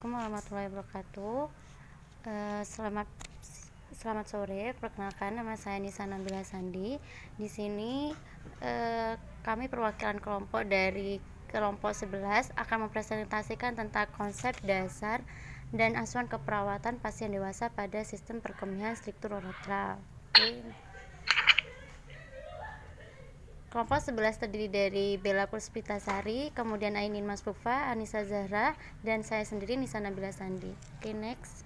Assalamualaikum warahmatullahi wabarakatuh. Eh, selamat selamat sore. Perkenalkan, nama saya Nisa Nabila Sandi. Di sini kami perwakilan kelompok dari kelompok 11 akan mempresentasikan tentang konsep dasar dan asuhan keperawatan pasien dewasa pada sistem perkembangan struktur uretral. Kelompok 11 terdiri dari Bella Puspitasari, kemudian Ainin Masfufa, Anissa Zahra, dan saya sendiri Nisa Nabila Sandi. Next.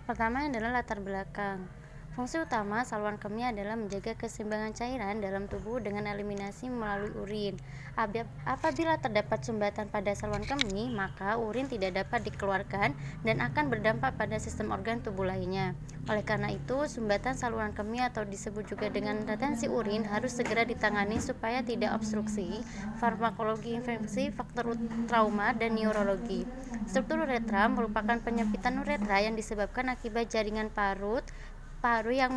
Pertama adalah latar belakang. Fungsi utama saluran kemih adalah menjaga keseimbangan cairan dalam tubuh dengan eliminasi melalui urin. Apabila terdapat sumbatan pada saluran kemih, maka urin tidak dapat dikeluarkan dan akan berdampak pada sistem organ tubuh lainnya. Oleh karena itu, sumbatan saluran kemih atau disebut juga dengan retensi urin harus segera ditangani supaya tidak obstruksi, farmakologi infeksi, faktor trauma, dan neurologi. Struktur uretra merupakan penyempitan uretra yang disebabkan akibat jaringan paru yang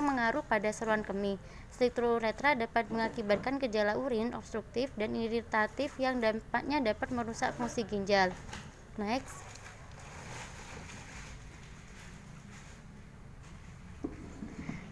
mengaruh pada saluran kemih. Struktur uretra dapat mengakibatkan gejala urin obstruktif dan iritatif yang dampaknya dapat merusak fungsi ginjal. Next.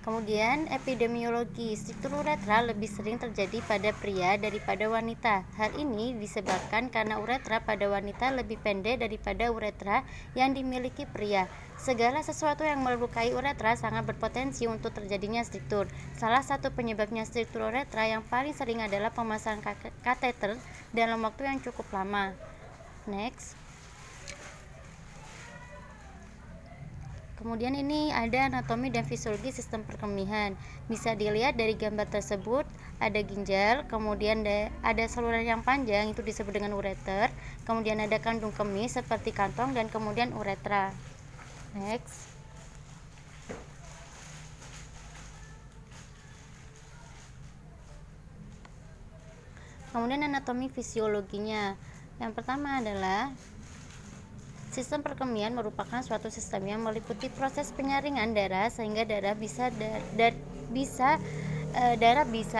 Kemudian epidemiologi, struktur uretra lebih sering terjadi pada pria daripada wanita. Hal ini disebabkan karena uretra pada wanita lebih pendek daripada uretra yang dimiliki pria. Segala sesuatu yang melukai uretra sangat berpotensi untuk terjadinya struktur. Salah satu penyebabnya struktur uretra yang paling sering adalah pemasangan kateter dalam waktu yang cukup lama. Next. Kemudian ini ada anatomi dan fisiologi sistem perkemihan. Bisa dilihat dari gambar tersebut, ada ginjal, kemudian ada saluran yang panjang, itu disebut dengan ureter. Kemudian ada kandung kemih seperti kantong dan kemudian uretra. Next. Kemudian anatomi fisiologinya. Yang pertama adalah sistem perkemihan merupakan suatu sistem yang meliputi proses penyaringan darah sehingga darah bisa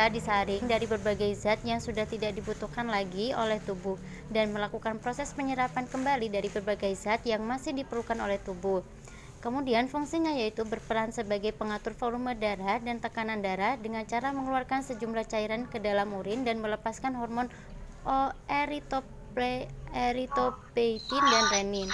disaring dari berbagai zat yang sudah tidak dibutuhkan lagi oleh tubuh dan melakukan proses penyerapan kembali dari berbagai zat yang masih diperlukan oleh tubuh. Kemudian fungsinya yaitu berperan sebagai pengatur volume darah dan tekanan darah dengan cara mengeluarkan sejumlah cairan ke dalam urin dan melepaskan hormon erythropoietin dan renin.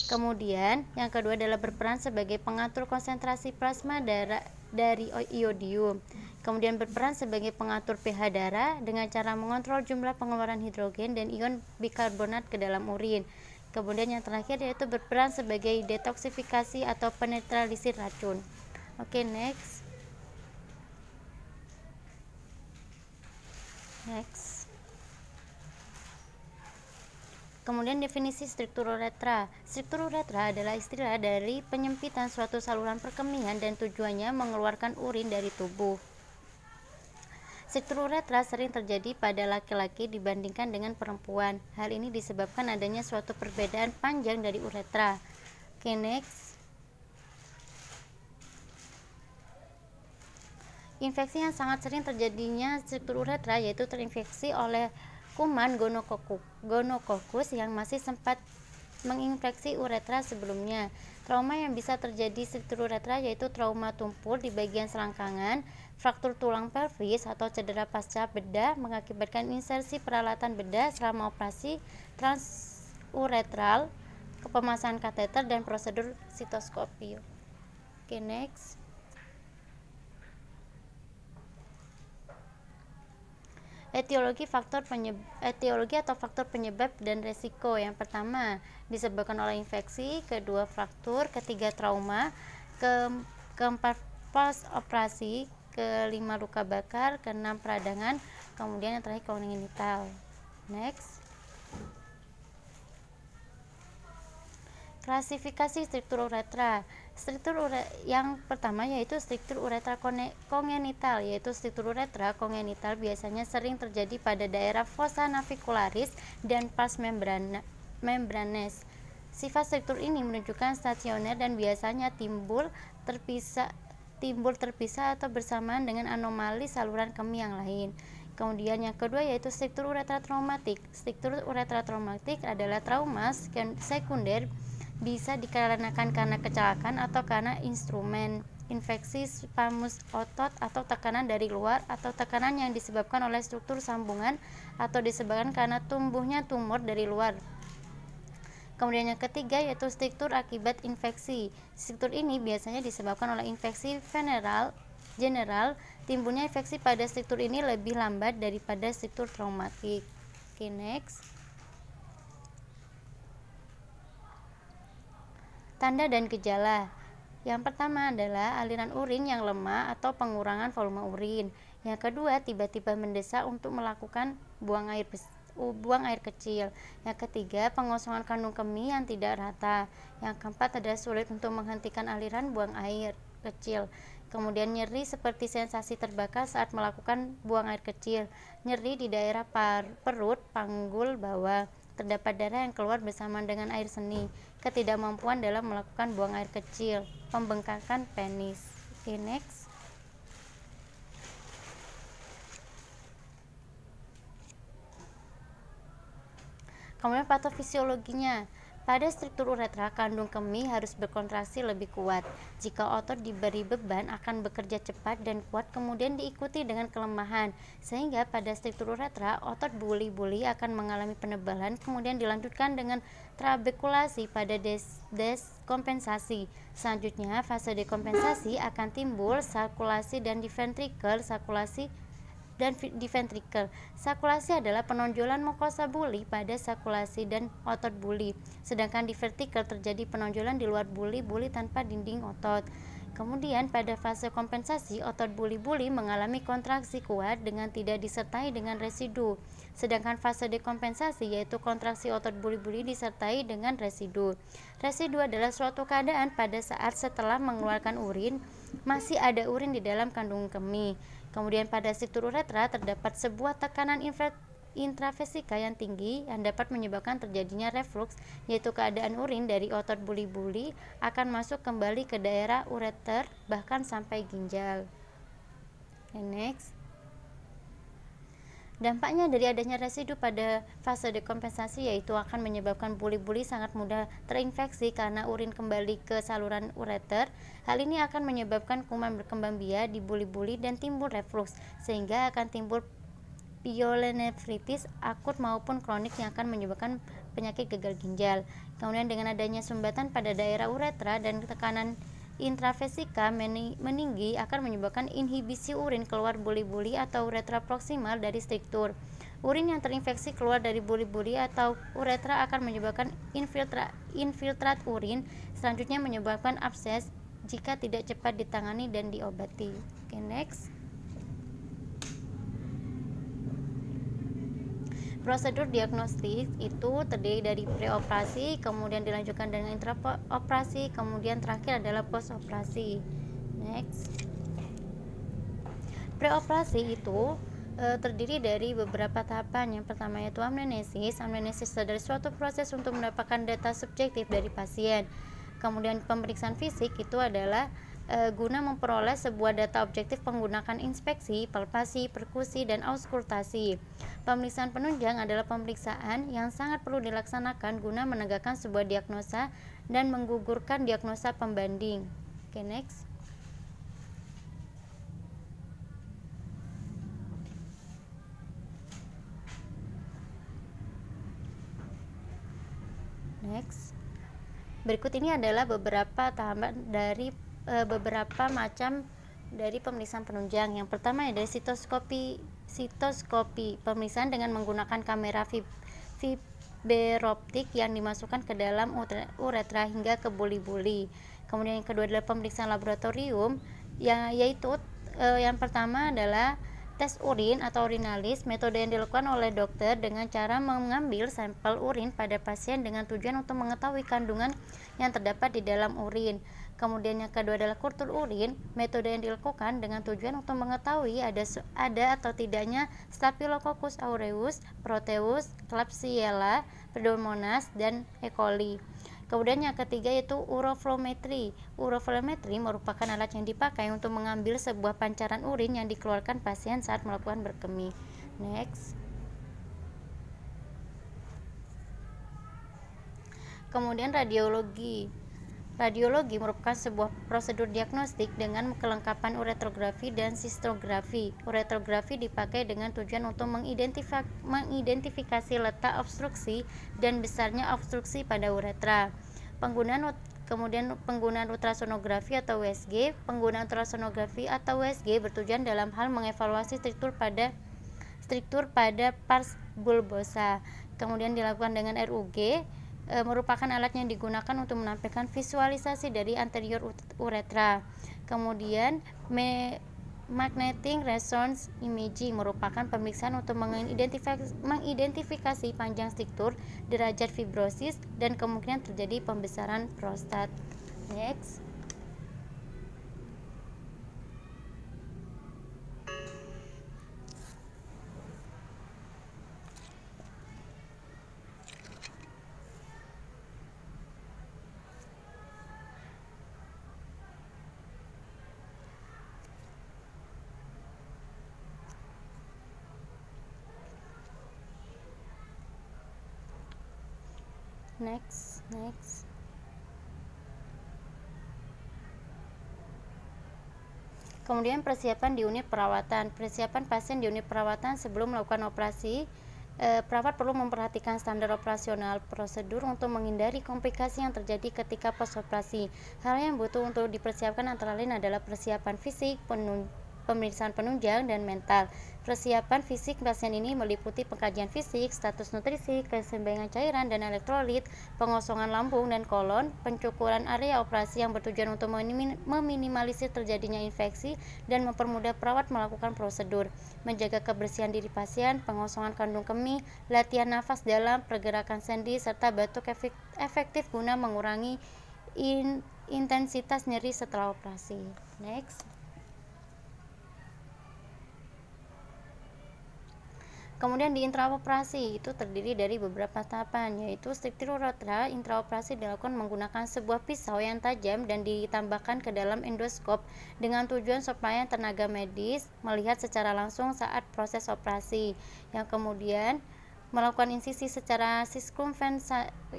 Kemudian yang kedua adalah berperan sebagai pengatur konsentrasi plasma darah dari iodium. Kemudian berperan sebagai pengatur pH darah dengan cara mengontrol jumlah pengeluaran hidrogen dan ion bikarbonat ke dalam urin. Kemudian yang terakhir yaitu berperan sebagai detoksifikasi atau penetralisir racun. Next. Kemudian definisi struktur uretra. Struktur uretra adalah istilah dari penyempitan suatu saluran perkemihan dan tujuannya mengeluarkan urin dari tubuh. Struktur uretra sering terjadi pada laki-laki dibandingkan dengan perempuan. Hal ini disebabkan adanya suatu perbedaan panjang dari uretra. Next. Infeksi yang sangat sering terjadinya struktur uretra yaitu terinfeksi oleh kuman gonokokus yang masih sempat menginfeksi uretra sebelumnya. Trauma yang bisa terjadi struktur uretra yaitu trauma tumpul di bagian selangkangan, fraktur tulang pelvis atau cedera pasca bedah mengakibatkan insersi peralatan bedah selama operasi transuretral, pemasangan kateter dan prosedur sitoskopi. Next. Etiologi atau faktor penyebab dan resiko. Yang pertama disebabkan oleh infeksi, kedua fraktur, ketiga trauma, keempat post operasi, kelima luka bakar, keenam peradangan, kemudian yang terakhir kongenital. Next. Klasifikasi struktur uretra. Yang pertama yaitu struktur uretra kongenital, yaitu struktur uretra kongenital biasanya sering terjadi pada daerah fossa navicularis dan pars membranes. Sifat struktur ini menunjukkan stasioner dan biasanya timbul timbul terpisah atau bersamaan dengan anomali saluran kemih yang lain. Kemudian yang kedua yaitu struktur uretra traumatik. Struktur uretra traumatik adalah trauma sekunder, bisa dikarenakan karena kecelakaan atau karena instrumen infeksi spamus otot atau tekanan dari luar atau tekanan yang disebabkan oleh struktur sambungan atau disebabkan karena tumbuhnya tumor dari luar. Kemudian yang ketiga yaitu struktur akibat infeksi. Struktur ini biasanya disebabkan oleh infeksi general. Timbulnya infeksi pada struktur ini lebih lambat daripada struktur traumatik. Oke, next. Tanda dan gejala. Yang pertama adalah aliran urin yang lemah atau pengurangan volume urin. Yang kedua, tiba-tiba mendesak untuk melakukan buang air kecil. Yang ketiga, pengosongan kandung kemih yang tidak rata. Yang keempat adalah sulit untuk menghentikan aliran buang air kecil. Kemudian nyeri seperti sensasi terbakar saat melakukan buang air kecil. Nyeri di daerah perut, panggul bawah. Terdapat darah yang keluar bersamaan dengan air seni. Ketidakmampuan dalam melakukan buang air kecil. Pembengkakan penis. Okay, next. Kemudian patofisiologinya. Pada struktur uretra, kandung kemih harus berkontraksi lebih kuat. Jika otot diberi beban akan bekerja cepat dan kuat, kemudian diikuti dengan kelemahan. Sehingga pada struktur uretra, otot buli-buli akan mengalami penebalan, kemudian dilanjutkan dengan trabekulasi pada deskompensasi. Selanjutnya, fase dekompensasi akan timbul sirkulasi dan di ventrikel di ventrikel. Sirkulasi adalah penonjolan mukosa buli pada sirkulasi dan otot buli, sedangkan di ventrikel terjadi penonjolan di luar buli tanpa dinding otot. Kemudian pada fase kompensasi, otot buli-buli mengalami kontraksi kuat dengan tidak disertai dengan residu. Sedangkan fase dekompensasi yaitu kontraksi otot buli-buli disertai dengan residu. Residu adalah suatu keadaan pada saat setelah mengeluarkan urin, masih ada urin di dalam kandung kemih. Kemudian pada struktur uretra terdapat sebuah tekanan intravesika yang tinggi yang dapat menyebabkan terjadinya reflux, yaitu keadaan urin dari otot buli-buli akan masuk kembali ke daerah ureter bahkan sampai ginjal. Next. Dampaknya dari adanya residu pada fase dekompensasi yaitu akan menyebabkan buli-buli sangat mudah terinfeksi karena urin kembali ke saluran ureter. Hal ini akan menyebabkan kuman berkembang biak di buli-buli dan timbul reflux, sehingga akan timbul pyelonephritis akut maupun kronik yang akan menyebabkan penyakit gagal ginjal. Kemudian dengan adanya sumbatan pada daerah uretra dan tekanan intravesika meninggi akan menyebabkan inhibisi urin keluar buli-buli atau uretra proksimal dari struktur. Urin yang terinfeksi keluar dari buli-buli atau uretra akan menyebabkan infiltrat urin, selanjutnya menyebabkan abses jika tidak cepat ditangani dan diobati. Okay, next. Prosedur diagnostik itu terdiri dari preoperasi, kemudian dilanjutkan dengan intraoperasi, kemudian terakhir adalah postoperasi. Next. Preoperasi itu terdiri dari beberapa tahapan. Yang pertama yaitu amnesis. Amnesis adalah suatu proses untuk mendapatkan data subjektif dari pasien. Kemudian pemeriksaan fisik itu adalah guna memperoleh sebuah data objektif menggunakan inspeksi, palpasi, perkusi, dan auskultasi. Pemeriksaan penunjang adalah pemeriksaan yang sangat perlu dilaksanakan guna menegakkan sebuah diagnosa dan menggugurkan diagnosa pembanding. Okay, next. Next. Berikut ini adalah beberapa tahapan dari beberapa macam dari pemeriksaan penunjang. Yang pertama adalah sitoskopi. Pemeriksaan dengan menggunakan kamera fiberoptik yang dimasukkan ke dalam uretra hingga ke buli-buli. Kemudian yang kedua adalah pemeriksaan laboratorium, yaitu yang pertama adalah tes urin atau urinalis, metode yang dilakukan oleh dokter dengan cara mengambil sampel urin pada pasien dengan tujuan untuk mengetahui kandungan yang terdapat di dalam urin. Kemudian yang kedua adalah kultur urin, metode yang dilakukan dengan tujuan untuk mengetahui ada atau tidaknya Staphylococcus aureus, Proteus, Klebsiella, Pseudomonas, dan E. coli. Kemudian yang ketiga yaitu uroflometri. Uroflometri merupakan alat yang dipakai untuk mengambil sebuah pancaran urin yang dikeluarkan pasien saat melakukan berkemih. Next. Kemudian radiologi. Radiologi merupakan sebuah prosedur diagnostik dengan kelengkapan uretrografi dan sistografi. Uretrografi dipakai dengan tujuan untuk mengidentifikasi letak obstruksi dan besarnya obstruksi pada uretra. Kemudian penggunaan ultrasonografi atau USG. Penggunaan ultrasonografi atau USG bertujuan dalam hal mengevaluasi struktur pada pars bulbosa. Kemudian dilakukan dengan RUG. Merupakan alat yang digunakan untuk menampilkan visualisasi dari anterior uretra. Kemudian magnetic resonance imaging merupakan pemeriksaan untuk mengidentifikasi panjang struktur, derajat fibrosis, dan kemungkinan terjadi pembesaran prostat. Next. Kemudian persiapan di unit perawatan. Persiapan pasien di unit perawatan sebelum melakukan operasi. Perawat perlu memperhatikan standar operasional prosedur untuk menghindari komplikasi yang terjadi ketika post-operasi. Hal yang butuh untuk dipersiapkan antara lain adalah persiapan fisik, pemeriksaan penunjang, dan mental. Persiapan fisik pasien ini meliputi pengkajian fisik, status nutrisi, keseimbangan cairan dan elektrolit, pengosongan lambung dan kolon, pencukuran area operasi yang bertujuan untuk meminimalisir terjadinya infeksi dan mempermudah perawat melakukan prosedur, menjaga kebersihan diri pasien, pengosongan kandung kemih, latihan nafas dalam, pergerakan sendi, serta batuk efektif guna mengurangi intensitas nyeri setelah operasi. Next. Kemudian di intraoperasi itu terdiri dari beberapa tahapan, yaitu struktur uretra. Intraoperasi dilakukan menggunakan sebuah pisau yang tajam dan ditambahkan ke dalam endoskop dengan tujuan supaya tenaga medis melihat secara langsung saat proses operasi. Yang kemudian melakukan insisi secara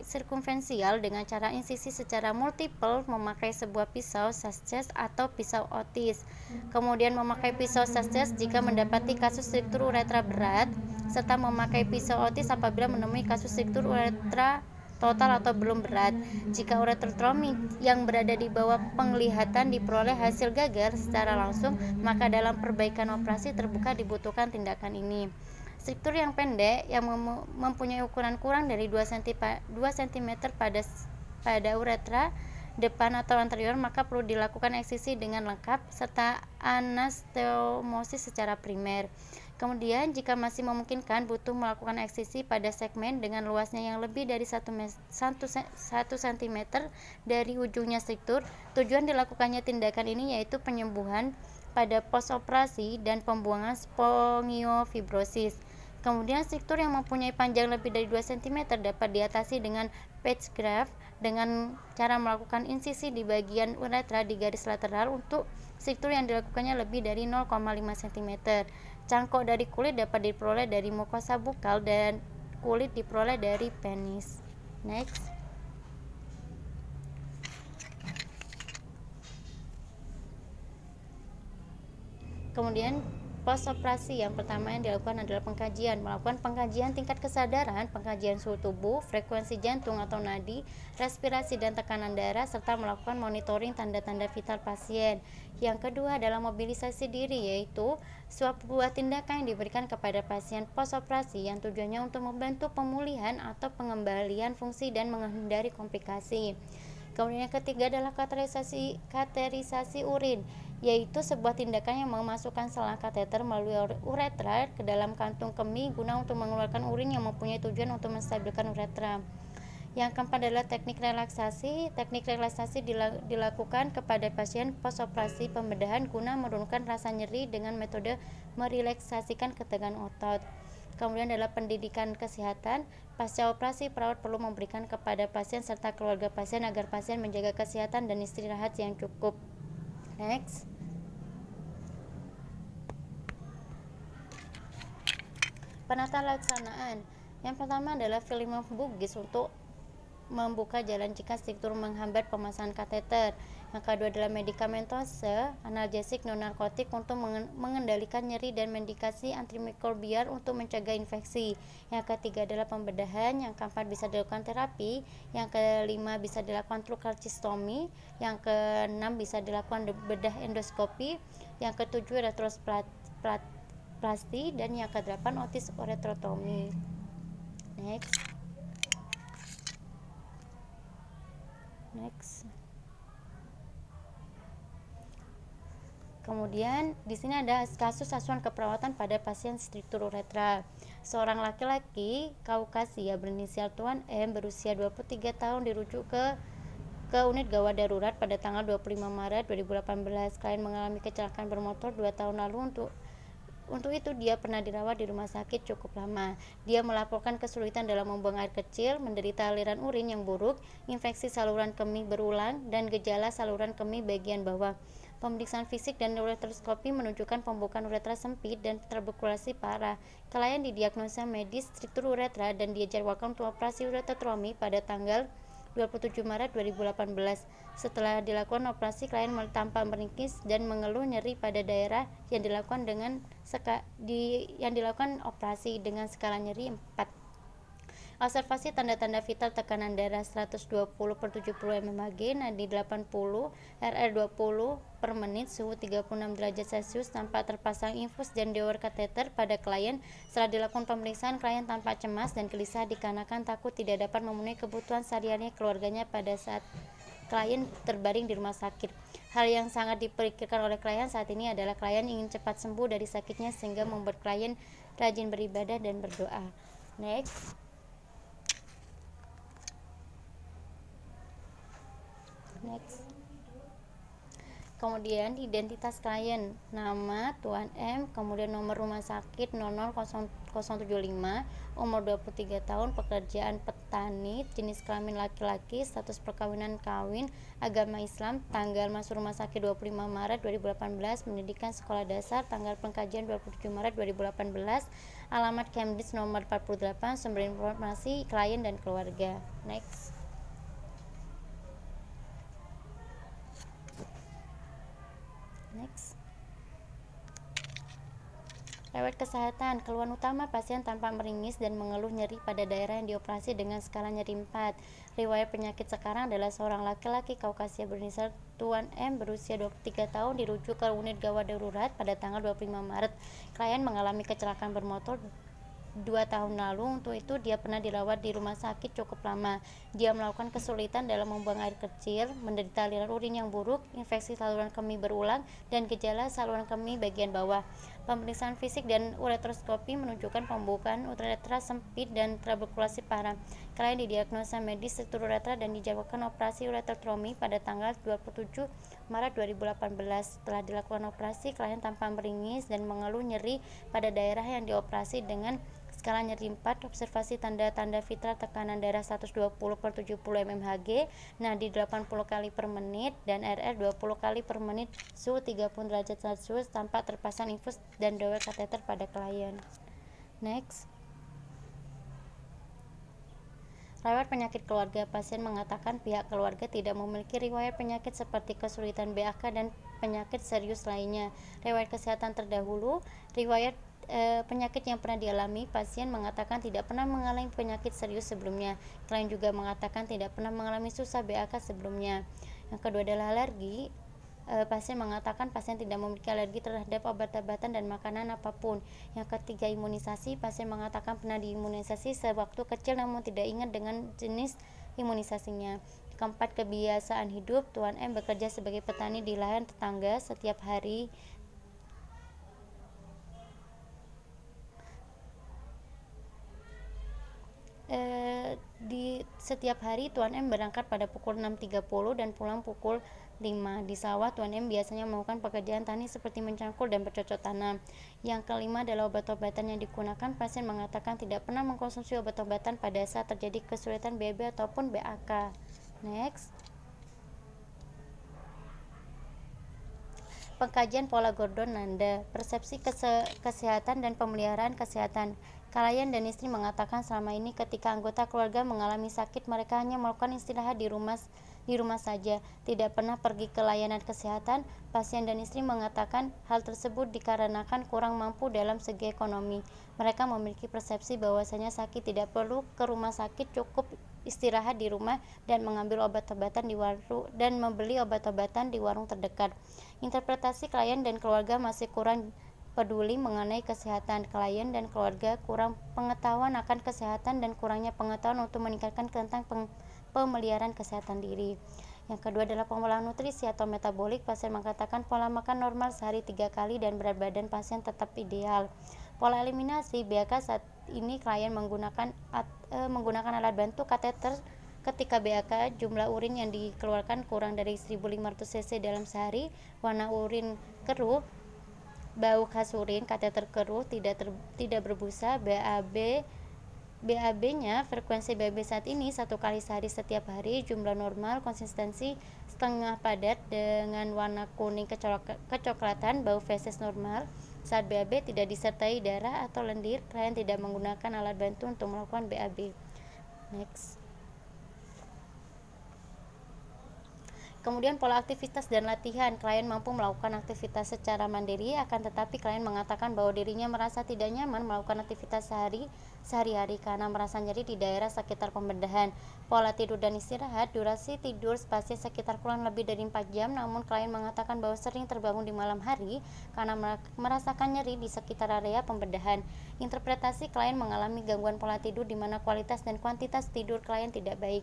sirkumferensial dengan cara insisi secara multiple memakai sebuah pisau sachet atau pisau otis. Kemudian memakai pisau sachet jika mendapati kasus struktur uretra berat, serta memakai pisau otis apabila menemui kasus struktur uretra total atau belum berat. Jika uretrotomi yang berada di bawah penglihatan diperoleh hasil gagal secara langsung, maka dalam perbaikan operasi terbuka dibutuhkan tindakan ini. Struktur yang pendek yang mempunyai ukuran kurang dari 2 cm pada uretra depan atau anterior, maka perlu dilakukan eksisi dengan lengkap serta anastomosis secara primer. Kemudian jika masih memungkinkan, butuh melakukan eksisi pada segmen dengan luasnya yang lebih dari 1 cm dari ujungnya struktur. Tujuan dilakukannya tindakan ini yaitu penyembuhan pada post-operasi dan pembuangan spongiofibrosis. Kemudian struktur yang mempunyai panjang lebih dari 2 cm dapat diatasi dengan patch graft dengan cara melakukan insisi di bagian uretra di garis lateral untuk struktur yang dilakukannya lebih dari 0,5 cm. Cangkok dari kulit dapat diperoleh dari mukosa bukal dan kulit diperoleh dari penis. Next. Kemudian post operasi yang pertama yang dilakukan adalah melakukan pengkajian tingkat kesadaran, pengkajian suhu tubuh, frekuensi jantung atau nadi, respirasi dan tekanan darah, serta melakukan monitoring tanda-tanda vital pasien. Yang kedua adalah mobilisasi diri, yaitu sebuah tindakan yang diberikan kepada pasien post operasi yang tujuannya untuk membantu pemulihan atau pengembalian fungsi dan menghindari komplikasi. Kemudian yang ketiga adalah katerisasi urin, yaitu sebuah tindakan yang memasukkan selang kateter melalui uretra ke dalam kantung kemih guna untuk mengeluarkan urin yang mempunyai tujuan untuk menstabilkan uretra. Yang keempat adalah teknik relaksasi. Teknik relaksasi dilakukan kepada pasien post-operasi pembedahan guna menurunkan rasa nyeri dengan metode merelaksasikan ketegangan otot. Kemudian adalah pendidikan kesehatan. Pasca operasi, perawat perlu memberikan kepada pasien serta keluarga pasien agar pasien menjaga kesehatan dan istirahat yang cukup. Next. Penata laksanaan. Yang pertama adalah filling of Bugis untuk membuka jalan jika struktur menghambat pemasangan kateter. Yang kedua adalah medikamentose, analgesik non narkotik untuk mengendalikan nyeri dan medikasi antimikrobial untuk mencegah infeksi. Yang ketiga adalah pembedahan. Yang keempat bisa dilakukan terapi. Yang kelima bisa dilakukan trukalcistomi. Yang keenam bisa dilakukan bedah endoskopi. Yang ketujuh adalah plasti, dan yang kedelapan otis uretrotomi. Next. Kemudian di sini ada kasus asuhan keperawatan pada pasien struktur uretra. Seorang laki-laki Kaukasia berinisial Tuan M berusia 23 tahun dirujuk ke unit gawat darurat pada tanggal 25 Maret 2018. Klien mengalami kecelakaan bermotor 2 tahun lalu. Untuk itu dia pernah dirawat di rumah sakit cukup lama. Dia melaporkan kesulitan dalam membuang air kecil, menderita aliran urin yang buruk, infeksi saluran kemih berulang, dan gejala saluran kemih bagian bawah. Pemeriksaan fisik dan uretroskopi menunjukkan pembukaan uretra sempit dan tuberkulasi parah. Klien didiagnosa medis struktur uretra dan dijadwalkan untuk operasi uretrotomi pada tanggal 27 Maret 2018. Setelah dilakukan operasi, klien tampak meringkis dan mengeluh nyeri pada daerah yang dilakukan operasi dengan skala nyeri 4. Observasi tanda-tanda vital: tekanan darah 120/70 mmHg, nadi 80, RR 20 per menit, suhu 36 derajat Celcius, tampak terpasang infus dan dower kateter pada klien. Setelah dilakukan pemeriksaan, klien tampak cemas dan gelisah dikarenakan takut tidak dapat memenuhi kebutuhan sehari-hari keluarganya pada saat klien terbaring di rumah sakit. Hal yang sangat dipikirkan oleh klien saat ini adalah klien ingin cepat sembuh dari sakitnya, sehingga membuat klien rajin beribadah dan berdoa. Next. Kemudian identitas klien, nama Tuan M, kemudian nomor rumah sakit 00075, umur 23 tahun, pekerjaan petani, jenis kelamin laki-laki, status perkawinan kawin, agama Islam, tanggal masuk rumah sakit 25 Maret 2018, pendidikan sekolah dasar, tanggal pengkajian 27 Maret 2018, alamat Cambridge nomor 48, sumber informasi klien dan keluarga. Next. Riwayat kesehatan. Keluhan utama: pasien tampak meringis dan mengeluh nyeri pada daerah yang dioperasi dengan skala nyeri 4. Riwayat penyakit sekarang adalah seorang laki-laki Kaukasia berinisial Tuan M berusia 23 tahun dirujuk ke unit gawat darurat pada tanggal 25 Maret. Klien mengalami kecelakaan bermotor 2 tahun lalu. Untuk itu dia pernah dirawat di rumah sakit cukup lama. Dia melakukan kesulitan dalam membuang air kecil, menderita aliran urin yang buruk, infeksi saluran kemih berulang, dan gejala saluran kemih bagian bawah. Pemeriksaan fisik dan uretroskopi menunjukkan pembukaan uretra sempit dan tuberkulasi parah. Klien didiagnosa medis struktur uretra dan dijadwalkan operasi uretrotomi pada tanggal 27 Maret 2018. Setelah dilakukan operasi, klien tampak meringis dan mengeluh nyeri pada daerah yang dioperasi dengan skala nyeri 4. Observasi tanda-tanda vital: tekanan darah 120/70 mmHg, nadi 80 kali per menit, dan RR 20 kali per menit, suhu 30 derajat Celcius, tampak terpasang infus dan dower kateter pada klien. Next. Riwayat penyakit keluarga. Pasien mengatakan pihak keluarga tidak memiliki riwayat penyakit seperti kesulitan BAK dan penyakit serius lainnya. Riwayat kesehatan terdahulu. Riwayat penyakit yang pernah dialami: pasien mengatakan tidak pernah mengalami penyakit serius sebelumnya. Klien juga mengatakan tidak pernah mengalami susah BAK sebelumnya. Yang kedua adalah alergi. Pasien mengatakan pasien tidak memiliki alergi terhadap obat-obatan dan makanan apapun. Yang ketiga, imunisasi. Pasien mengatakan pernah diimunisasi sewaktu kecil namun tidak ingat dengan jenis imunisasinya. Keempat, kebiasaan hidup. Tuan M bekerja sebagai petani di lahan tetangga. Setiap hari Setiap hari Tuan M berangkat pada pukul 6.30 dan pulang pukul 5. Di sawah, Tuan M biasanya melakukan pekerjaan tani seperti mencangkul dan bercocok tanam. Yang kelima adalah obat-obatan yang digunakan. Pasien mengatakan tidak pernah mengkonsumsi obat-obatan pada saat terjadi kesulitan BAB ataupun BAK. Next. Pengkajian pola Gordon-Nanda, persepsi kesehatan dan pemeliharaan kesehatan. Klien dan istri mengatakan selama ini ketika anggota keluarga mengalami sakit, mereka hanya melakukan istirahat di rumah saja, tidak pernah pergi ke layanan kesehatan. Pasien dan istri mengatakan hal tersebut dikarenakan kurang mampu dalam segi ekonomi. Mereka memiliki persepsi bahwasanya sakit tidak perlu ke rumah sakit, cukup istirahat di rumah dan mengambil obat-obatan di warung dan membeli obat-obatan di warung terdekat. Interpretasi klien dan keluarga masih kurang peduli mengenai kesehatan. Klien dan keluarga kurang pengetahuan akan kesehatan dan kurangnya pengetahuan untuk meningkatkan tentang pemeliharaan kesehatan diri. Yang kedua adalah pengolahan nutrisi atau metabolik. Pasien mengatakan pola makan normal sehari 3 kali dan berat badan pasien tetap ideal. Pola eliminasi BAK saat ini klien menggunakan alat bantu kateter. Ketika BAK, jumlah urin yang dikeluarkan kurang dari 1.500 cc dalam sehari, warna urin keruh, bau khas urin, kateter keruh, tidak berbusa, BAB-nya, frekuensi BAB saat ini 1 kali sehari setiap hari, jumlah normal, konsistensi setengah padat dengan warna kuning kecoklatan, bau feses normal. Saat BAB tidak disertai darah atau lendir, klien tidak menggunakan alat bantu untuk melakukan BAB. Next. Kemudian pola aktivitas dan latihan. Klien mampu melakukan aktivitas secara mandiri, akan tetapi klien mengatakan bahwa dirinya merasa tidak nyaman melakukan aktivitas sehari-hari karena merasa nyeri di daerah sekitar pembedahan. Pola tidur dan istirahat. Durasi tidur pasien sekitar kurang lebih dari 4 jam, namun klien mengatakan bahwa sering terbangun di malam hari karena merasakan nyeri di sekitar area pembedahan. Interpretasi klien mengalami gangguan pola tidur di mana kualitas dan kuantitas tidur klien tidak baik.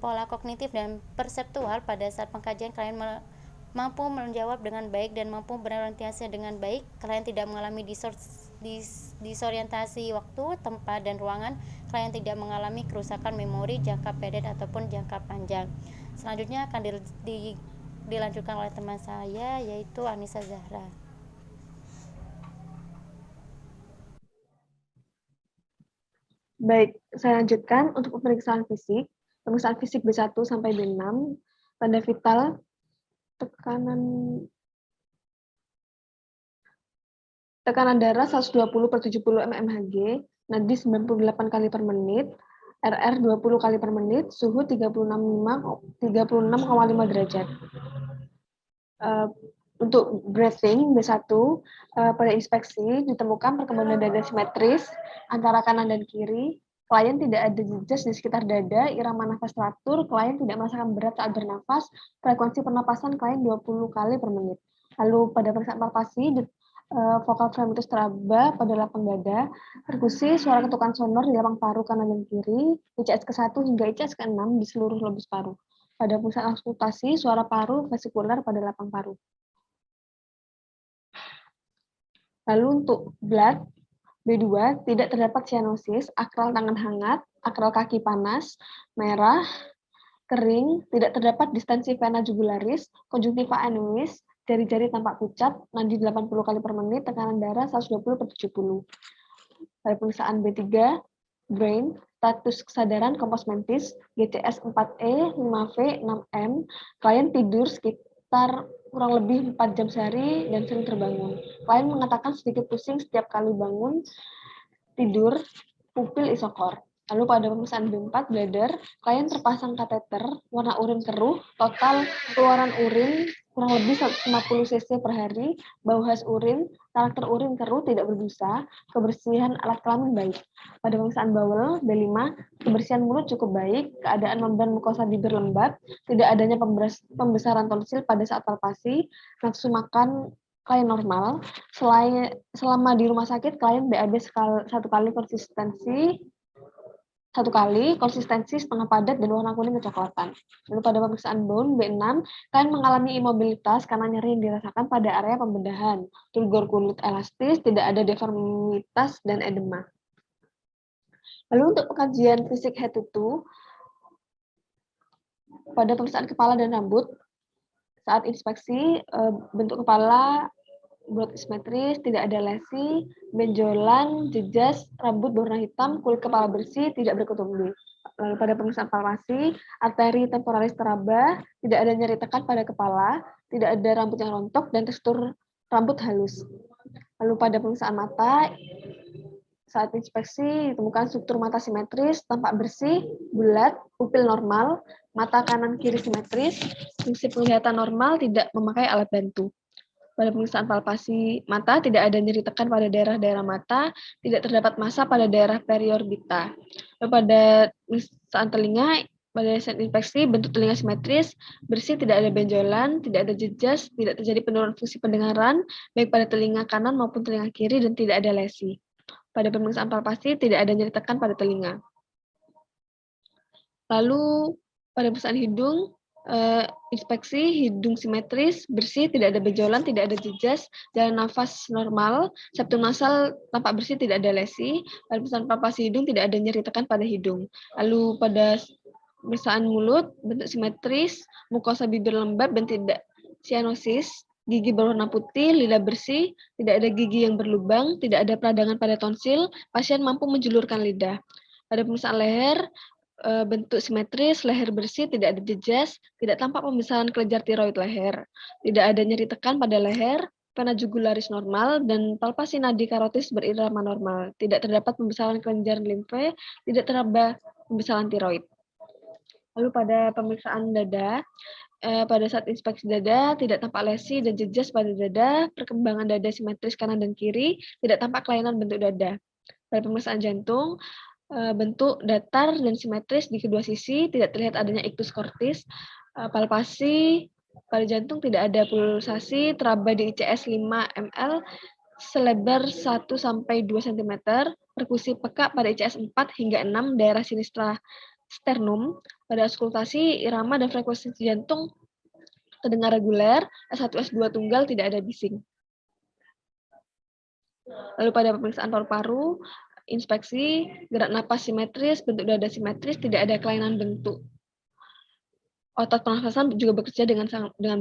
Pola kognitif dan perseptual. Pada saat pengkajian, klien mampu menjawab dengan baik dan mampu berorientasi dengan baik. Klien tidak mengalami disorientasi waktu, tempat, dan ruangan. Klien tidak mengalami kerusakan memori jangka pendek ataupun jangka panjang. Selanjutnya akan dilanjutkan oleh teman saya, yaitu Anissa Zahra. Baik, saya lanjutkan untuk pemeriksaan fisik. Pemeriksaan fisik B1 sampai B6, tanda vital, tekanan darah 120/70 mmHg, nadi 98 kali per menit, RR 20 kali per menit, suhu 36,5 derajat. Untuk breathing B1, pada inspeksi ditemukan perkembangan dada simetris antara kanan dan kiri. Klien tidak ada jejas di sekitar dada, irama nafas teratur, klien tidak merasakan berat saat bernafas, frekuensi pernapasan klien 20 kali per menit. Lalu pada pemeriksaan palpasi, vokal fremitus teraba pada lapang dada, perkusi, suara ketukan sonor di lapang paru kanan dan kiri, ICS ke-1 hingga ICS ke-6 di seluruh lobus paru. Pada pemeriksaan auskultasi, suara paru vesikular pada lapang paru. Lalu untuk blood, B2, tidak terdapat cyanosis, akral tangan hangat, akral kaki panas, merah, kering, tidak terdapat distensi vena jugularis, konjungtiva anemis, jari-jari tampak pucat, nadi 80 kali per menit, tekanan darah 120/70. Pada pemeriksaan B3, brain, status kesadaran kompos mentis, GCS 4E, 5V, 6M, klien tidur sekitar kurang lebih 4 jam sehari dan sering terbangun. Klien mengatakan sedikit pusing setiap kali bangun tidur, pupil isokor. Lalu pada pemeriksaan B4 bladder, klien terpasang kateter, warna urin keruh, total keluaran urin kurang lebih 150 cc per hari, bau khas urin, karakter urin keruh, tidak berbusa, kebersihan alat kelamin baik. Pada pemeriksaan bowel B5, kebersihan mulut cukup baik, keadaan membran mukosa bibir lembab, tidak adanya pembesaran tonsil pada saat palpasi, nafsu makan klien normal. Selama di rumah sakit, klien BAB satu kali konsistensi setengah padat dan warna kuning kecoklatan. Lalu pada pemeriksaan bone B6, klien mengalami imobilitas karena nyeri yang dirasakan pada area pembedahan, turgor kulit elastis, tidak ada deformitas dan edema. Lalu untuk pengkajian fisik head to toe, Pada pemeriksaan kepala dan rambut, saat inspeksi, bentuk kepala bulat simetris, tidak ada lesi, benjolan, jejas, rambut berwarna hitam, kulit kepala bersih, tidak berketumbi. Lalu pada pemeriksaan palpasi, arteri temporalis teraba, tidak ada nyeri tekan pada kepala, tidak ada rambut yang rontok, dan tekstur rambut halus. Lalu pada pemeriksaan mata, saat inspeksi ditemukan struktur mata simetris, tampak bersih, bulat, pupil normal, mata kanan kiri simetris, fungsi penglihatan normal, tidak memakai alat bantu. Pada pemeriksaan palpasi mata, tidak ada nyeri tekan pada daerah-daerah mata, tidak terdapat massa pada daerah periorbita. Lalu pada pemeriksaan telinga, pada saat inspeksi, bentuk telinga simetris, bersih, tidak ada benjolan, tidak ada jejas, tidak terjadi penurunan fungsi pendengaran, baik pada telinga kanan maupun telinga kiri, dan tidak ada lesi. Pada pemeriksaan palpasi, tidak ada nyeri tekan pada telinga. Lalu pada pemeriksaan hidung, inspeksi hidung simetris, bersih, tidak ada benjolan, tidak ada jejas, jalan nafas normal, septum nasal tampak bersih, tidak ada lesi. Pada pemeriksaan palpasi hidung, tidak ada nyeri tekan pada hidung. Lalu pada pemeriksaan mulut, bentuk simetris, mukosa bibir lembab dan tidak sianosis, gigi berwarna putih, lidah bersih, tidak ada gigi yang berlubang, tidak ada peradangan pada tonsil, pasien mampu menjulurkan lidah. Pada pemeriksaan leher, bentuk simetris, leher bersih, tidak ada jejas, tidak tampak pembesaran kelenjar tiroid leher, tidak ada nyeri tekan pada leher, vena jugularis normal, dan palpasi nadi karotis berirama normal. Tidak terdapat pembesaran kelenjar limfe, tidak terdapat pembesaran tiroid. Lalu pada pemeriksaan dada, pada saat inspeksi dada, tidak tampak lesi dan jejas pada dada, perkembangan dada simetris kanan dan kiri, tidak tampak kelainan bentuk dada. Pada pemeriksaan jantung, bentuk datar dan simetris di kedua sisi, tidak terlihat adanya ictus cordis, palpasi pada jantung tidak ada pulsasi, teraba di ICS 5 ml, selebar 1 sampai 2 cm, perkusi peka pada ICS 4 hingga 6, daerah sinistra sternum, pada auskultasi irama dan frekuensi jantung terdengar reguler, S1 S2 tunggal, tidak ada bising. Lalu pada pemeriksaan paru-paru, inspeksi gerak napas simetris, bentuk dada simetris, tidak ada kelainan bentuk. Otot pernafasan juga bekerja dengan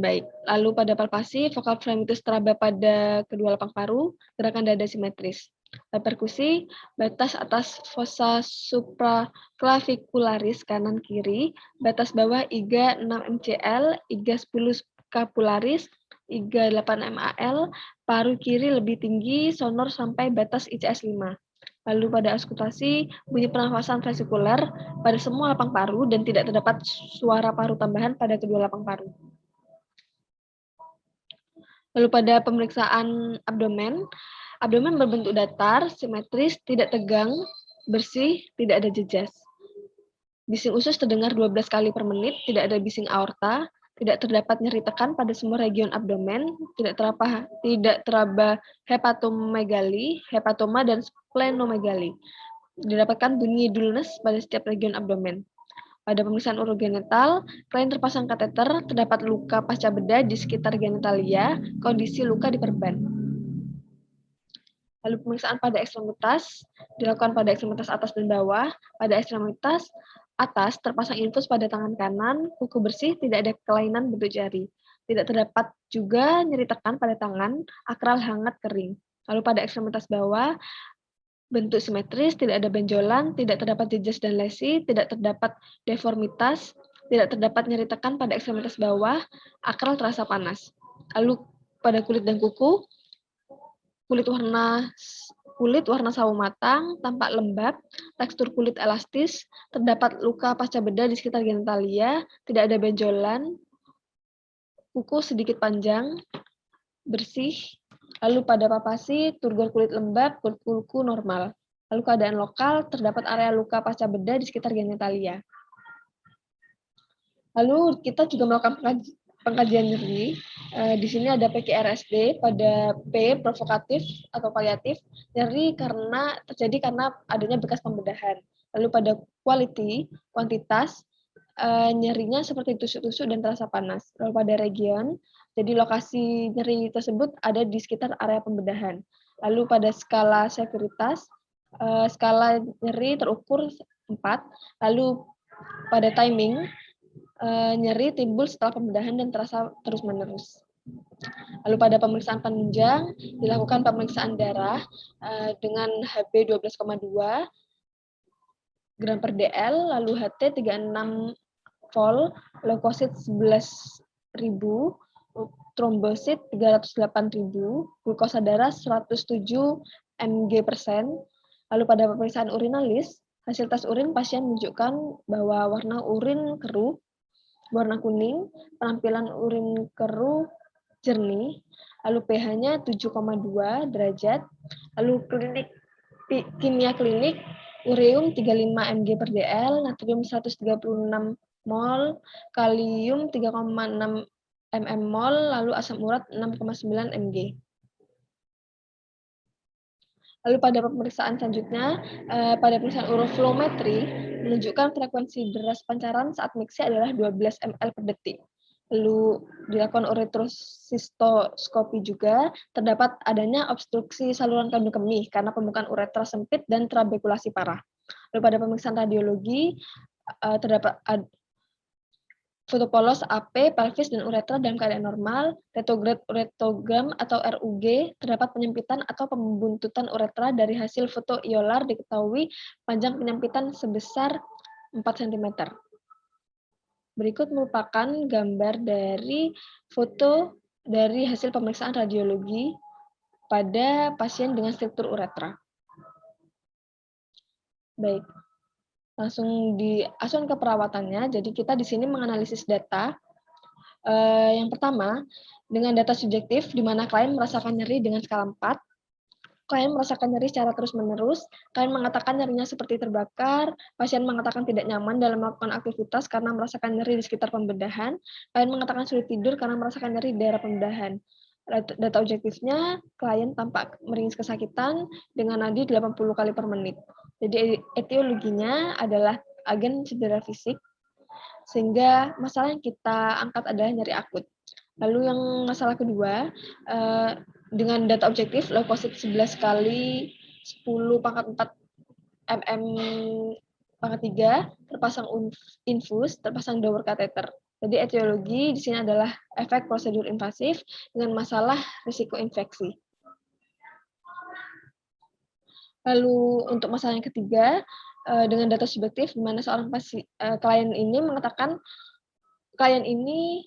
baik. Lalu pada palpasi, vokal fremitus teraba pada kedua lapang paru, gerakan dada simetris. Perkusi, batas atas fossa supraclavicularis kanan kiri, batas bawah IGA 6 MCL, IGA 10 scapularis, IGA 8 MAL, paru kiri lebih tinggi, sonor sampai batas ICS 5. Lalu pada auskultasi, bunyi pernafasan vesikuler pada semua lapang paru dan tidak terdapat suara paru tambahan pada kedua lapang paru. Lalu pada pemeriksaan abdomen, abdomen berbentuk datar, simetris, tidak tegang, bersih, tidak ada jejas. Bising usus terdengar 12 kali per menit, tidak ada bising aorta, tidak terdapat nyeri tekan pada semua region abdomen, tidak teraba hepatomegali, hepatoma, dan splenomegali. Didapatkan bunyi dullness pada setiap region abdomen. Pada pemeriksaan urogenital, klien terpasang kateter, terdapat luka pasca bedah di sekitar genitalia, kondisi luka diperban. Lalu pemeriksaan pada ekstremitas, dilakukan pada ekstremitas atas dan bawah. Pada ekstremitas atas terpasang infus pada tangan kanan, kuku bersih, tidak ada kelainan bentuk jari. Tidak terdapat juga nyeri tekan pada tangan, akral hangat kering. Lalu pada ekstremitas bawah, bentuk simetris, tidak ada benjolan, tidak terdapat jejas dan lesi, tidak terdapat deformitas, tidak terdapat nyeri tekan pada ekstremitas bawah, akral terasa panas. Lalu pada kulit dan kuku, kulit warna sawo matang, tampak lembab, tekstur kulit elastis, terdapat luka pasca bedah di sekitar genitalia, tidak ada benjolan, kuku sedikit panjang, bersih. Lalu pada palpasi, turgor kulit lembab, kulit kuku normal. Lalu keadaan lokal, terdapat area luka pasca bedah di sekitar genitalia. Lalu kita juga melakukan pengkajian nyeri. Di sini ada PKRSD pada P, provokatif atau paliatif, nyeri terjadi karena adanya bekas pembedahan. Lalu pada quality, kuantitas, nyerinya seperti tusuk-tusuk dan terasa panas. Lalu pada region, jadi lokasi nyeri tersebut ada di sekitar area pembedahan. Lalu pada skala severitas, skala nyeri terukur 4. Lalu pada timing, Nyeri timbul setelah pembedahan dan terasa terus-menerus. Lalu pada pemeriksaan penunjang dilakukan pemeriksaan darah dengan HB 12,2 gram per dl, lalu HT 36 volt, leukosit 11.000, trombosit 308.000, glukosa darah 107 mg/sen. Lalu pada pemeriksaan urinalis, hasil tes urin pasien menunjukkan bahwa warna urin keruh, warna kuning, penampilan urin keruh jernih, lalu pH-nya 7,2 derajat, lalu kimia klinik, ureum 35 mg per dl, natrium 136 mol, kalium 3,6 mmol, lalu asam urat 6,9 mg. Lalu pada pemeriksaan selanjutnya, pada pemeriksaan uroflowmetri menunjukkan frekuensi deras pancaran saat miksi adalah 12 ml per detik. Lalu dilakukan uretrosistoskopi juga, terdapat adanya obstruksi saluran kandung kemih karena pembukaan uretra sempit dan trabekulasi parah. Lalu pada pemeriksaan radiologi, terdapat foto polos AP, pelvis, dan uretra dalam keadaan normal. Retrograde uretogram atau RUG, terdapat penyempitan atau pembuntutan uretra dari hasil foto iolar diketahui panjang penyempitan sebesar 4 cm. Berikut merupakan gambar dari foto dari hasil pemeriksaan radiologi pada pasien dengan struktur uretra. Baik, langsung diasun ke perawatannya. Jadi kita di sini menganalisis data. Yang pertama, dengan data subjektif, di mana klien merasakan nyeri dengan skala 4, klien merasakan nyeri secara terus-menerus, klien mengatakan nyerinya seperti terbakar, pasien mengatakan tidak nyaman dalam melakukan aktivitas karena merasakan nyeri di sekitar pembedahan, klien mengatakan sulit tidur karena merasakan nyeri di daerah pembedahan. Data objektifnya, klien tampak meringis kesakitan dengan nadi 80 kali per menit. Jadi etiologinya adalah agen cedera fisik, sehingga masalah yang kita angkat adalah nyeri akut. Lalu yang masalah kedua, dengan data objektif, leukosit 11 kali 10 pangkat 4 mm pangkat 3, terpasang infus, terpasang dower kateter. Jadi etiologi di sini adalah efek prosedur invasif dengan masalah risiko infeksi. Lalu untuk masalah yang ketiga, dengan data subjektif, di mana seorang klien ini mengatakan klien ini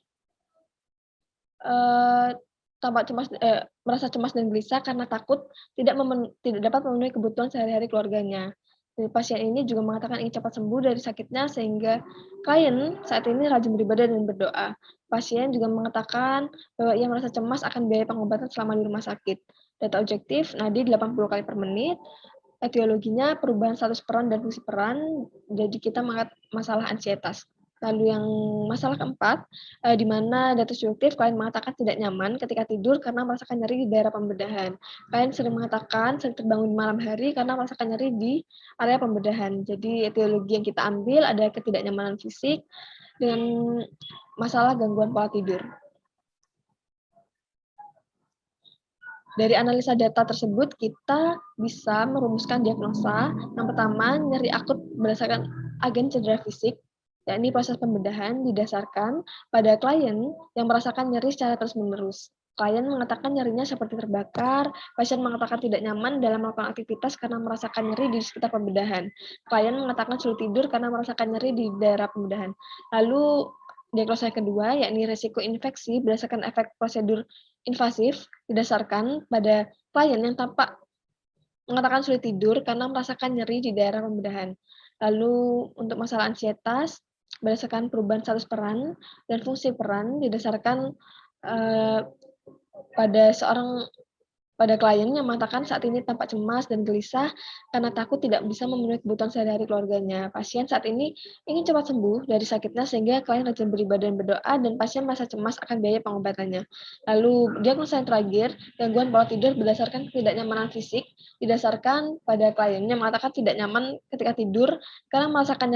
tampak merasa cemas dan gelisah karena takut tidak dapat memenuhi kebutuhan sehari-hari keluarganya. Jadi pasien ini juga mengatakan ingin cepat sembuh dari sakitnya sehingga klien saat ini rajin beribadah dan berdoa. Pasien juga mengatakan bahwa ia merasa cemas akan biaya pengobatan selama di rumah sakit. Data objektif, nadi 80 kali per menit, etiologinya perubahan status peran dan fungsi peran, jadi kita mengangkat masalah ansietas. Lalu yang masalah keempat, di mana data subjektif klien mengatakan tidak nyaman ketika tidur karena merasakan nyeri di daerah pembedahan. Klien sering mengatakan sering terbangun malam hari karena merasakan nyeri di area pembedahan. Jadi etiologi yang kita ambil ada ketidaknyamanan fisik dengan masalah gangguan pola tidur. Dari analisa data tersebut, kita bisa merumuskan diagnosa. Yang pertama, nyeri akut berdasarkan agen cedera fisik, yakni proses pembedahan didasarkan pada klien yang merasakan nyeri secara terus-menerus. Klien mengatakan nyerinya seperti terbakar, pasien mengatakan tidak nyaman dalam melakukan aktivitas karena merasakan nyeri di sekitar pembedahan. Klien mengatakan sulit tidur karena merasakan nyeri di daerah pembedahan. Lalu diagnosa yang kedua, yakni risiko infeksi berdasarkan efek prosedur invasif didasarkan pada klien yang tampak mengatakan sulit tidur karena merasakan nyeri di daerah pembedahan. Lalu untuk masalah ansietas, berdasarkan perubahan status peran dan fungsi peran didasarkan pada klien yang mengatakan saat ini tampak cemas dan gelisah karena takut tidak bisa memenuhi kebutuhan sehari-hari keluarganya. Pasien saat ini ingin cepat sembuh dari sakitnya sehingga klien rajin beribadah dan berdoa dan pasien merasa cemas akan biaya pengobatannya. Lalu diagnosa yang terakhir, gangguan pola tidur berdasarkan ketidaknyamanan fisik didasarkan pada klien yang mengatakan tidak nyaman ketika tidur karena merasakan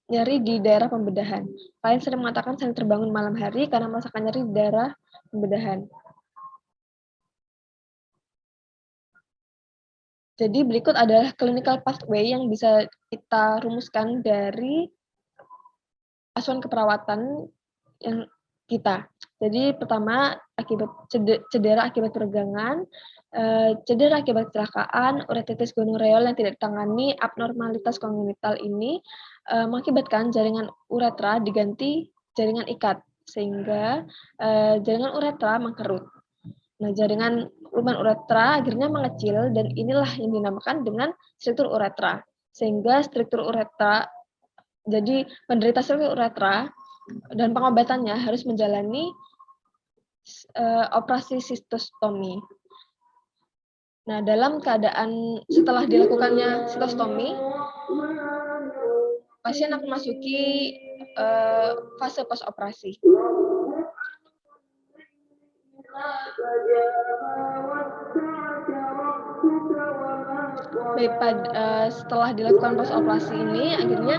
nyeri di daerah pembedahan. Klien sering mengatakan sering terbangun malam hari karena merasakan nyeri di daerah pembedahan. Jadi berikut adalah clinical pathway yang bisa kita rumuskan dari asuhan keperawatan yang kita. Jadi pertama akibat cedera akibat peregangan, cedera akibat kecelakaan, uretitis gonoreol yang tidak ditangani, abnormalitas kongenital ini, mengakibatkan jaringan uretra diganti jaringan ikat, sehingga, jaringan uretra mengkerut. Nah, jaringan lubang uretra akhirnya mengecil dan inilah yang dinamakan dengan struktur uretra. Sehingga struktur uretra jadi penderita struktur uretra dan pengobatannya harus menjalani operasi sistostomi. Nah, dalam keadaan setelah dilakukannya sistostomi, pasien akan memasuki fase post-operasi. Baik, setelah dilakukan post-operasi ini, akhirnya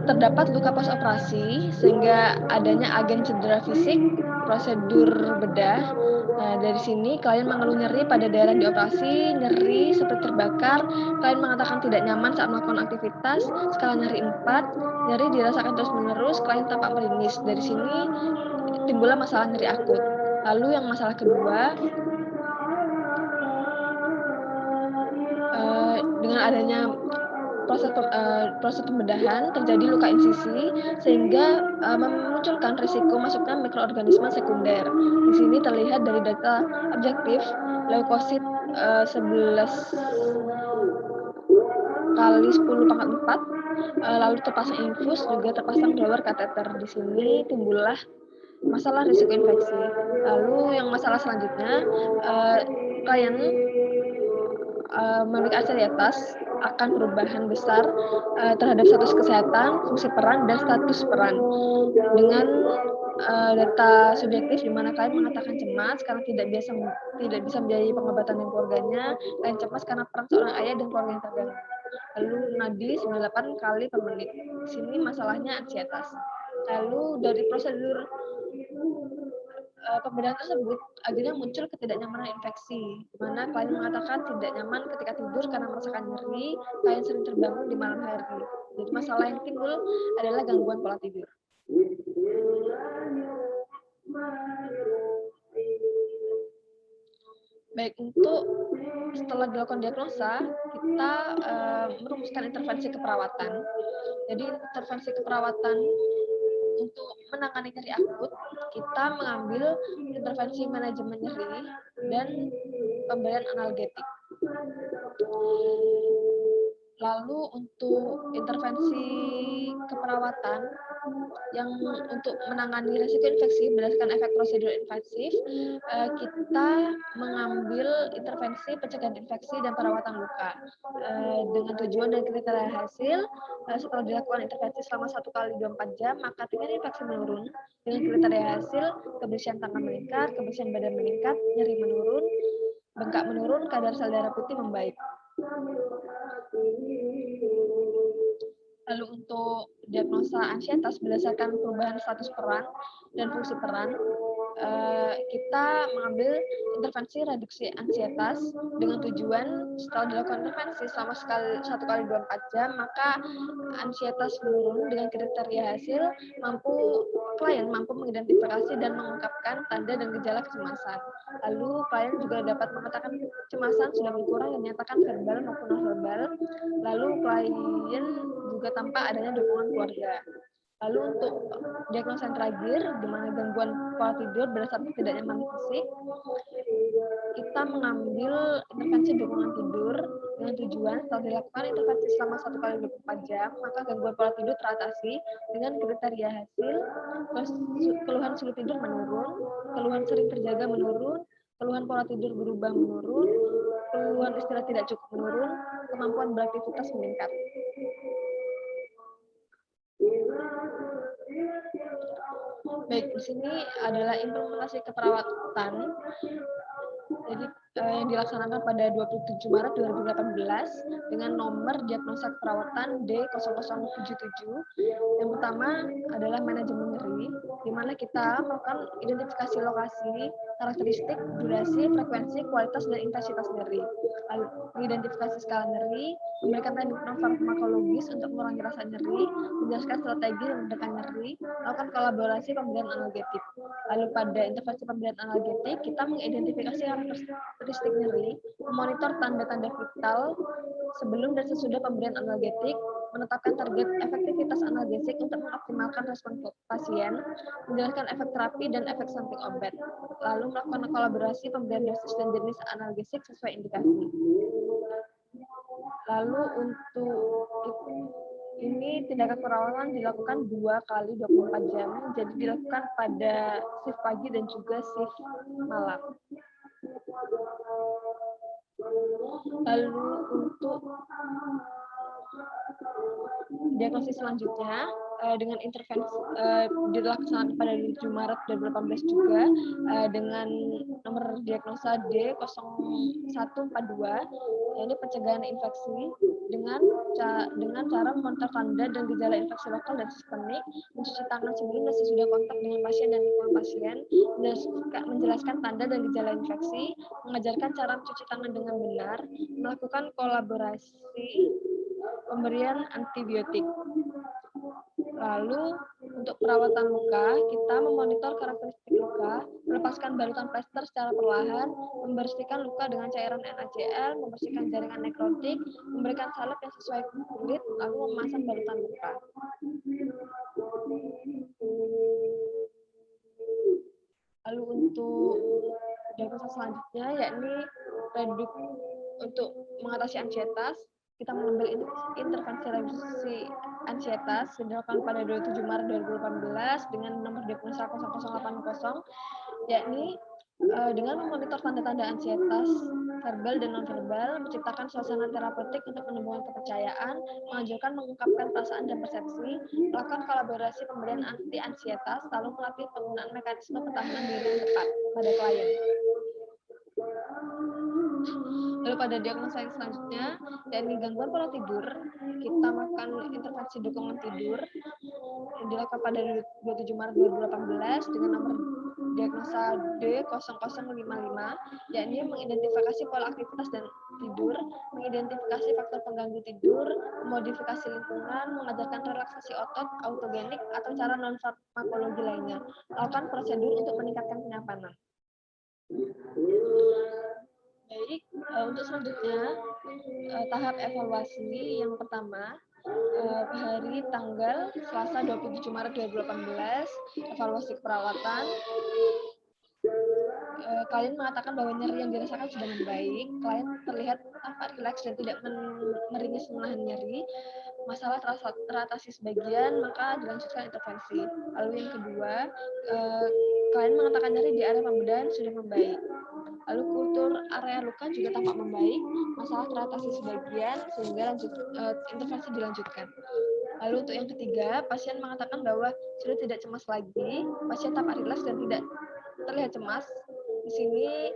terdapat luka post-operasi sehingga adanya agen cedera fisik, prosedur bedah. Nah, dari sini klien mengeluh nyeri pada daerah dioperasi, nyeri seperti terbakar, klien mengatakan tidak nyaman saat melakukan aktivitas, skala nyeri 4, nyeri dirasakan terus-menerus, klien tampak meringis. Dari sini timbullah masalah nyeri akut. Lalu yang masalah kedua, dengan adanya proses pembedahan terjadi luka insisi sehingga memunculkan risiko masuknya mikroorganisme sekunder. Di sini terlihat dari data objektif leukosit 11 kali 10⁴, lalu terpasang infus, juga terpasang drawer kateter. Di sini timbullah masalah risiko infeksi. Lalu yang masalah selanjutnya, klien memiliki anxietas akan perubahan besar terhadap status kesehatan, fungsi peran, dan status peran. Dengan data subjektif di mana klien mengatakan cemas karena tidak bisa membiayai pengobatan dan keluarganya, klien cemas karena peran seorang ayah dan keluarga yang terganggu. Lalu nadi 98 kali per menit. Di sini masalahnya ansietas. Lalu dari prosedur pembedahan tersebut akhirnya muncul ketidaknyamanan infeksi, di mana klien mengatakan tidak nyaman ketika tidur karena merasakan nyeri, klien sering terbangun di malam hari. Jadi masalah yang timbul adalah gangguan pola tidur. Baik, untuk setelah dilakukan diagnosa, kita merumuskan intervensi keperawatan. Jadi intervensi keperawatan untuk menangani nyeri akut, kita mengambil intervensi manajemen nyeri dan pemberian analgetik. Lalu untuk intervensi keperawatan yang untuk menangani risiko infeksi berdasarkan efek prosedur invasif, kita mengambil intervensi pencegahan infeksi dan perawatan luka dengan tujuan dan kriteria hasil. Setelah dilakukan intervensi selama 1 kali 24 jam, maka tingkat infeksi menurun. Dengan kriteria hasil, kebersihan tangan meningkat, kebersihan badan meningkat, nyeri menurun, bengkak menurun, kadar sel darah putih membaik. Lalu untuk diagnosa ansietas berdasarkan perubahan status peran dan fungsi peran, kita mengambil intervensi reduksi ansietas dengan tujuan setelah dilakukan intervensi selama 1 kali 24 jam, maka ansietas menurun. Dengan kriteria hasil, klien mampu mengidentifikasi dan mengungkapkan tanda dan gejala kecemasan. Lalu klien juga dapat mengatakan kecemasan sudah berkurang yang menyatakan verbal maupun non-verbal. Lalu klien juga tampak adanya dukungan keluarga. Lalu untuk diagnosa yang terakhir, di mana gangguan pola tidur berdasarkan ketidaknyamanan fisik, kita mengambil intervensi dukungan tidur dengan tujuan setelah dilakukan intervensi selama 1 kali 24 jam, maka gangguan pola tidur teratasi dengan kriteria hasil, keluhan sulit tidur menurun, keluhan sering terjaga menurun, keluhan pola tidur berubah menurun, keluhan istirahat tidak cukup menurun, kemampuan beraktivitas meningkat. Baik, di sini adalah implementasi keperawatan. Jadi yang dilaksanakan pada 27 Maret 2018 dengan nomor diagnosa keperawatan D0077. Yang pertama adalah manajemen nyeri. di mana kita melakukan identifikasi lokasi, karakteristik, durasi, frekuensi, kualitas, dan intensitas nyeri. Lalu identifikasi skala nyeri, memberikan teknik non-farmakologis untuk mengurangi rasa nyeri, menjelaskan strategi meredakan nyeri, melakukan kolaborasi pemberian analgetik. Lalu pada intervensi pemberian analgetik, kita mengidentifikasi karakteristik nyeri, memonitor tanda-tanda vital sebelum dan sesudah pemberian analgetik, menetapkan target efektivitas analgesik untuk mengoptimalkan respon pasien, menjelaskan efek terapi dan efek samping obat, lalu melakukan kolaborasi pemberian dosis dan jenis analgesik sesuai indikasi. Lalu untuk ini tindakan perawatan dilakukan 2 kali 24 jam, jadi dilakukan pada shift pagi dan juga shift malam. Lalu untuk diagnosis selanjutnya dengan intervensi dilaksanakan pada 7 Maret 2018 juga dengan nomor diagnosa D0142, yaitu pencegahan infeksi dengan cara memonitor tanda dan gejala infeksi lokal dan sistemik, mencuci tangan sebelum dan sesudah kontak dengan pasien dan lingkungan pasien, menjelaskan tanda dan gejala infeksi, mengajarkan cara mencuci tangan dengan benar, melakukan kolaborasi pemberian antibiotik. Lalu untuk perawatan luka, kita memonitor karakteristik luka, melepaskan balutan plester secara perlahan, membersihkan luka dengan cairan NaCl, membersihkan jaringan nekrotik, memberikan salep yang sesuai kulit, lalu memasang balutan luka. Lalu untuk diagnosa selanjutnya yakni reduk untuk mengatasi ansietas, kita mengambil intervensi reduksi ansietas dilakukan pada 27 Maret 2018 dengan nomor diagnosa 0080, yakni dengan memonitor tanda-tanda ansietas verbal dan nonverbal, menciptakan suasana terapeutik untuk menumbuhkan kepercayaan, mengajarkan mengungkapkan perasaan dan persepsi, melakukan kolaborasi pemberian anti-ansietas, lalu melatih penggunaan mekanisme pertahanan diri yang tepat pada klien. Lalu pada diagnosa yang selanjutnya, yakni gangguan pola tidur, kita melakukan intervensi dukungan tidur yang dilakukan pada 27 Maret 2018 dengan nomor diagnosa D0055, yakni mengidentifikasi pola aktivitas dan tidur, mengidentifikasi faktor pengganggu tidur, modifikasi lingkungan, mengajarkan relaksasi otot, autogenik, atau cara non-farmakologi lainnya. Lakukan prosedur untuk meningkatkan penyampanan. Baik, untuk selanjutnya tahap evaluasi yang pertama hari tanggal Selasa 27 Maret 2018, evaluasi keperawatan. Klien mengatakan bahwa nyeri yang dirasakan sudah membaik, klien terlihat tampak rileks dan tidak meringis menahan nyeri, masalah teratasi sebagian, maka dilanjutkan intervensi. Lalu yang kedua, klien mengatakan nyeri di area pembedahan sudah membaik. Lalu kultur area luka juga tampak membaik, masalah teratasi sebagian, sehingga intervensi dilanjutkan. Lalu untuk yang ketiga, pasien mengatakan bahwa sudah tidak cemas lagi, pasien tampak rileks dan tidak terlihat cemas. Di sini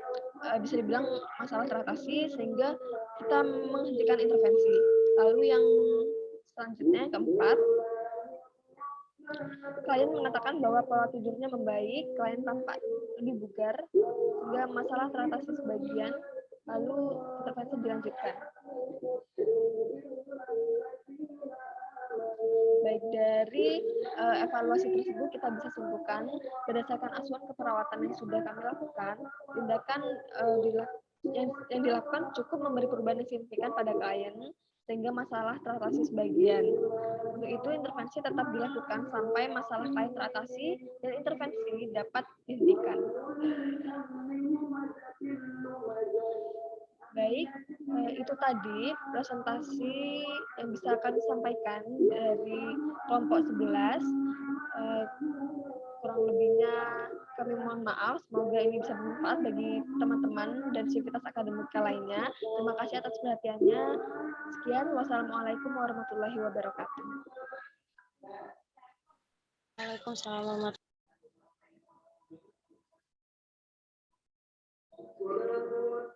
bisa dibilang masalah teratasi, sehingga kita menghentikan intervensi. Lalu yang selanjutnya, yang keempat, klien mengatakan bahwa pola tidurnya membaik, klien tampak lebih bugar, sehingga masalah teratasi sebagian, lalu intervensi dilanjutkan. Baik, dari evaluasi tersebut kita bisa simpulkan berdasarkan asuhan keperawatan yang sudah kami lakukan, tindakan yang dilakukan cukup memberi perubahan yang signifikan pada klien sehingga masalah teratasi sebagian. Untuk itu intervensi tetap dilakukan sampai masalah klien teratasi dan intervensi dapat dihentikan. Baik, itu tadi presentasi yang bisa kami sampaikan dari kelompok 11. Kurang lebihnya kami mohon maaf, semoga ini bisa bermanfaat bagi teman-teman dan sivitas akademika lainnya. Terima kasih atas perhatiannya. Sekian, wassalamualaikum warahmatullahi wabarakatuh. Waalaikumsalam warahmatullahi wabarakatuh.